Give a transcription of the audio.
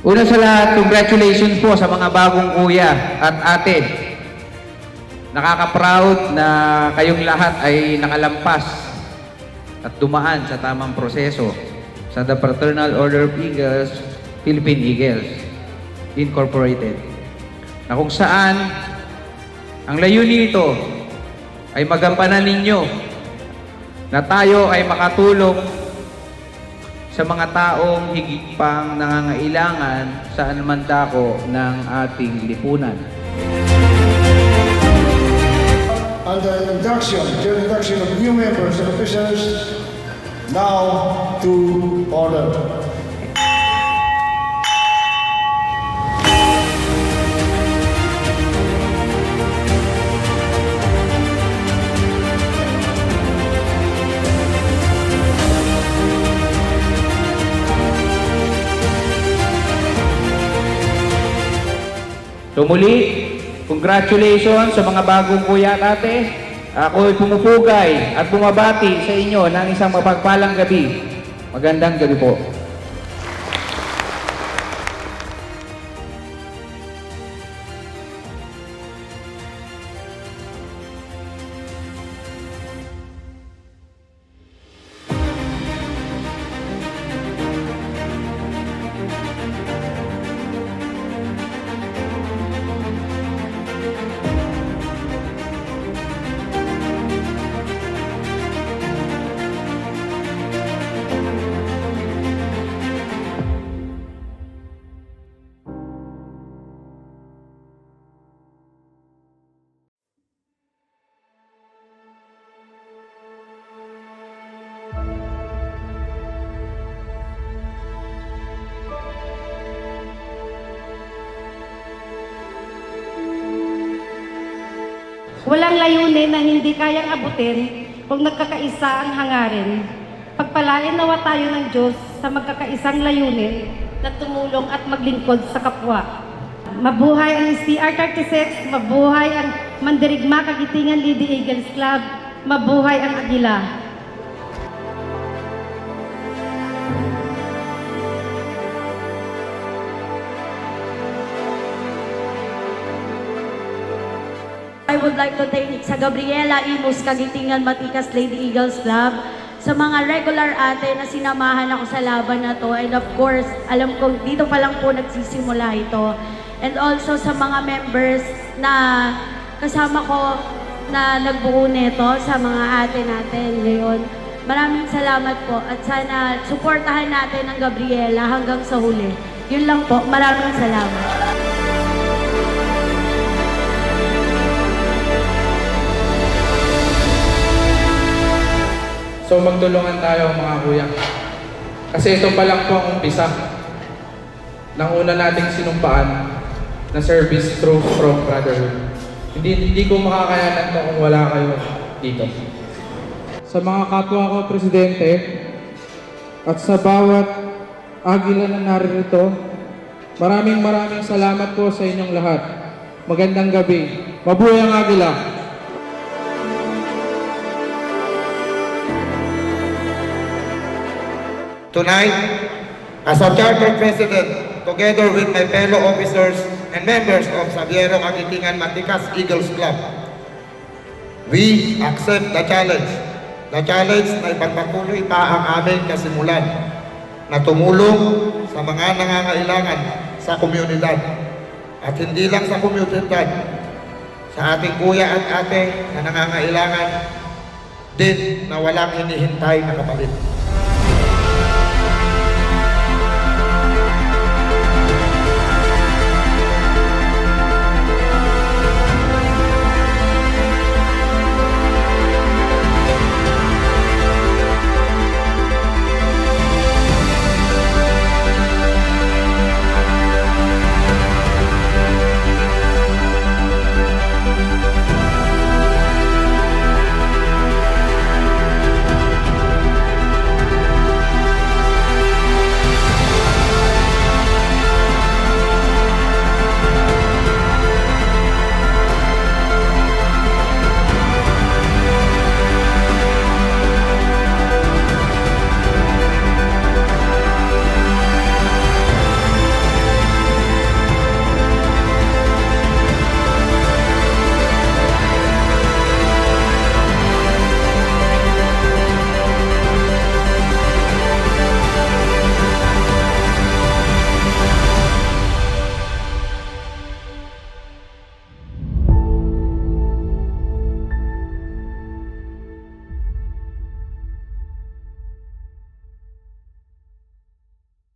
Una sa lahat, congratulations po sa mga bagong kuya at ate. Nakaka-proud na kayong lahat ay nakalampas at dumaan sa tamang proseso sa The Fraternal Order of Eagles, Philippine Eagles Incorporated, na kung saan ang layunin nito ay magampanan ninyo na tayo ay makatulong sa mga taong higit pang nangangailangan sa anuman dako ng ating lipunan. And the introduction of new members and officers now to order. So muli, congratulations sa mga bagong kuya at ate. Ako'y pumupugay at bumabati sa inyo ng isang mapagpalang gabi. Magandang gabi po. Walang layunin na hindi kayang abutin kung nagkakaisa ang hangarin. Pagpalain nawa tayo ng Diyos sa magkakaisang layunin na tumulong at maglingkod sa kapwa. Mabuhay ang STR-36, mabuhay ang Mandirigma Kagitingan Lady Eagles Club, mabuhay ang Agila. I would like to thank sa Gabriela Imus Kagitingan Matikas Lady Eagles Club, sa mga regular ate na sinamahan ako sa laban na to, and of course, alam kong dito pa lang po nagsisimula ito. And also sa mga members na kasama ko na nagbuo nito, sa mga ate natin ngayon. Maraming salamat po at sana suportahan natin ang Gabriela hanggang sa huli. Yun lang po, maraming salamat. So magtulungan tayo mga kuya. Kasi ito pa lang po ang umpisa ng una nating sinumpaan na service through strong brotherhood. Hindi ko makakayanan to kung wala kayo dito. Sa mga kapwa ko presidente at sa bawat agila na naririto, maraming salamat po sa inyong lahat. Magandang gabi. Mabuhay ang agila! Tonight, as a charter president, together with my fellow officers and members of Sabiero Kagitingan Matikas Eagles Club, we accept the challenge. The challenge na ipagpatuloy pa ang aming kasimulan na tumulong sa mga nangangailangan sa komunidad. At hindi lang sa komunidad, sa ating kuya at ate na nangangailangan din na walang hinihintay na kapalit.